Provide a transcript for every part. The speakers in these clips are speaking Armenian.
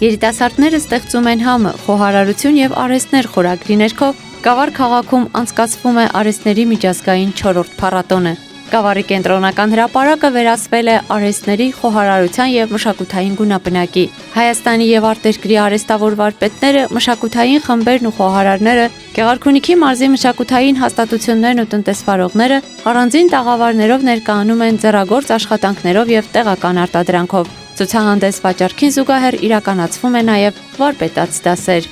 Երիտասարդները ստեղծում են համը, խոհարարություն եւ արհեստներ խորագրի ներքո Գավառ քաղաքում անցկացվում է արհեստների միջազգային 4-րդ փառատոնը։ Գավառի կենտրոնական հրապարակը վերածվել է արհեստների, խոհարարության եւ մշակութային գունաբնակի։ Հայաստանի եւ արտերկրի արհեստավոր վարպետները, մշակութային խմբերն ու խոհարարները, Գեղարքունիքի մարզի մշակութային հաստատություններն ու տնտեսվարողները առանձին տաղավարներով ներկայանում են ձեռագործ աշխատանքներով եւ տեղական արտադրանքով։ Ցուցահանդես վաճառքին զուգահեռ իրականացվում է նաեւ վարպետաց դասեր։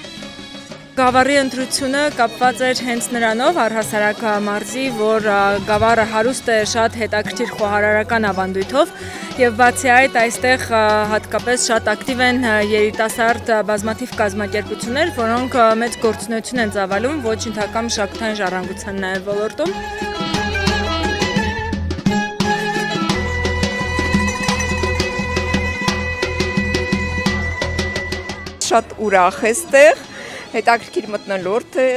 Գավառի ընտրությունը կապված էր հենց նրանով առհասարակ մարզի, որ գավառը հարուստ է շատ հետաքրքիր խոհարարական ավանդույթով եւ բացի այդ այստեղ հատկապես շատ ակտիվ են երիտասարդ բազմաթիվ կազմակերպություններ, որոնք մեծ գործունեություն են ծավալում ոչ ընդհանրական մշակութային ժառանգության նաեւ ոլորտում։ Շատ ուրախ է ստեղ, հետաքրքիր մթնոլորտ է,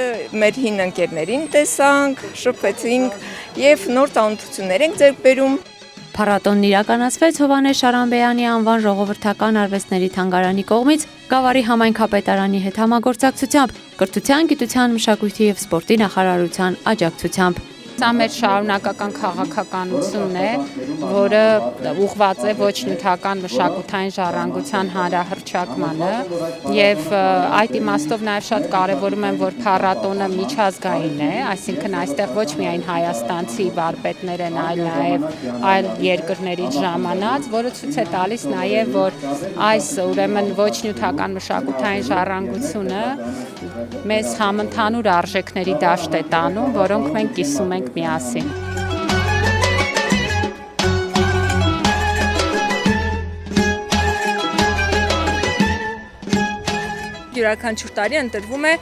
մեր հին ընկերներին տեսանք, շփվեցինք եւ նոր ծանոթություններ ենք ձեռք բերում։ Փառատոնն իրականացվեց Հովհաննես Շարամբեյանի անվան ժողովրդական արվեստների թանգարանի կողմից Գավառի համայնքապետարանի հետ համագործակցությամբ, Կրթության, գիտության, մշակույթի եւ սպորտի նախարարության աջակցությամբ։ Սա մեր շարունակական քաղաքականությունն է, որը ուղղված է ոչ նյութական մշակութային ժառանգության հանրահռչակմանը եւ այդ իմաստով նաեւ շատ կարեւորում եմ, որ փառատոնը միջազգային է, այսինքն այստեղ ոչ միայն հայաստանցի վարպետներ են, այլ նաեւ այլ երկրներից ժամանած, որը ցույց է տալիս նաեւ, որ այս ուրեմն ոչ նյութական մշակութային ժառանգությունը մեզ համընդհանուր արժեքների դաշտ է տանում, որոնք մենք կիսում ենք միասին։ Յուրաքանչյուր տարի ընտրվում է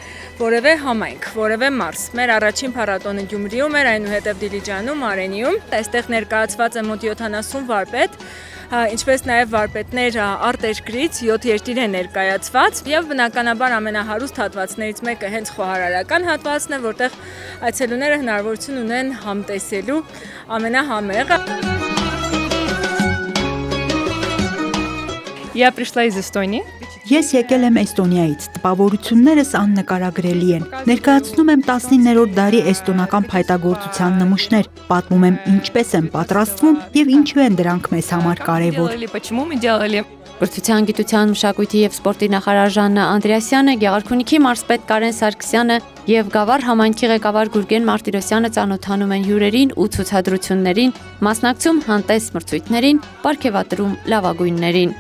որևէ համայնք, որևէ մարզ։ Մեր առաջին փառատոնը Գյումրիում էր, այնուհետև Դիլիջանում, Արենիում։ Այստեղ ներկայացված է մոտ 70 վարպետ, ինչպես նաև վարպետներ արտերկրից 7 երկիր են ներկայացված եւ բնականաբար ամենահարուստ հատվածներից մեկը հենց խոհարարական հատվածն է, որտեղ այցելուները հնարավորություն ունեն համտեսելու ամենահամեղը։ Я пришла из Эстонии. Ես եկել եմ Էստոնիայից, տպավորություններս աննկարագրելի են։ Ներկայացնում եմ 19-րդ դարի էստոնական փայտագործության նմուշներ, պատմում եմ ինչպես են պատրաստվում եւ ինչու են դրանք մեզ համար կարեւոր։ Почему мы делали? Կրթության, գիտության, մշակույթի եւ սպորտի նախարար Ժաննա Անդրեասյանը, Գեղարքունիքի մարզպետ Կարեն Սարգսյանը եւ Գավառ համայնքի ղեկավար Գուրգեն Մարտիրոսյանը ծանոթանում են հյուրերին ու ցուցադրություններին, մասնակցում հանդես մրցույթներին, պարգևատրում լավագույններին։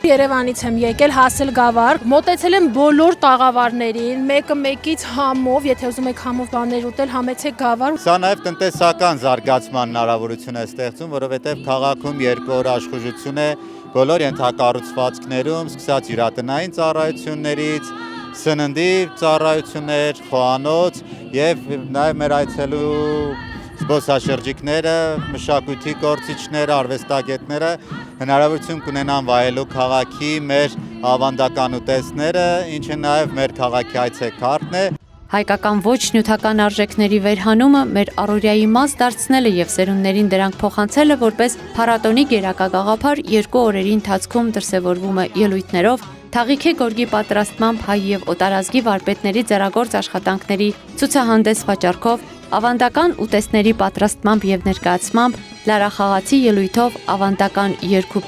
Երևանից եմ եկել, հասել Գավառ, մոտեցել եմ բոլոր տաղավարներին, մեկը մեկից համով, եթե ուզում եք համով բաներ ուտել, համեցեք Գավառ։ Սա նաև տնտեսական զարգացման հնարավորություն է ստեղծում, որովհետև քաղաքում երկու օր աշխուժություն է բոլոր ենթակառուցվածքներում, սկսած հյուրատնային ծառայություններից, սննդի ծառայություններ, խոհանոց եւ նաև մեր այցելու զբոսաշրջիկները, մշակույթի գործիչները, արվեստագետները հնարավորություն կունենան վայելու քաղաքի մեր ավանդական ուտեստները, ինչը նաև մեր քաղաքի այցեքարտն է։ Հայկական ոչ նյութական արժեքների վերհանումը, մեր առօրյայի մաս դարձնելը եւ սերունդներին դրանք փոխանցելը որպես փառատոնի գերակա գաղափար 2 օրերի ընթացքում դրսևորվում է ելույթներով, թաղիքի գորգի պատրաստմամբ հայ եւ օտարազգի վարպետների ձեռագործ աշխատանքների ցուցահանդես վաճառքով, ավանդական ուտեստների պատրաստմամբ եւ ներկայացմամբ, լարախաղացի ելույթով, ավանդական երկու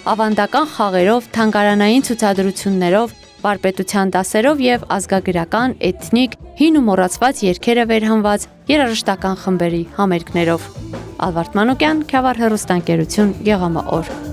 ավանդական խաղերով, թանգարանային ցուցադրություններով, վարպետության դասերով եւ ազգագրական, էթնիկ, հին ու մոռացված երգերը վերհանված երաժշտական խմբերի համերգներով։ Ալվարդ Մանուկյան, Քյավառ հեռուստաընկերություն, Գեղամա օր։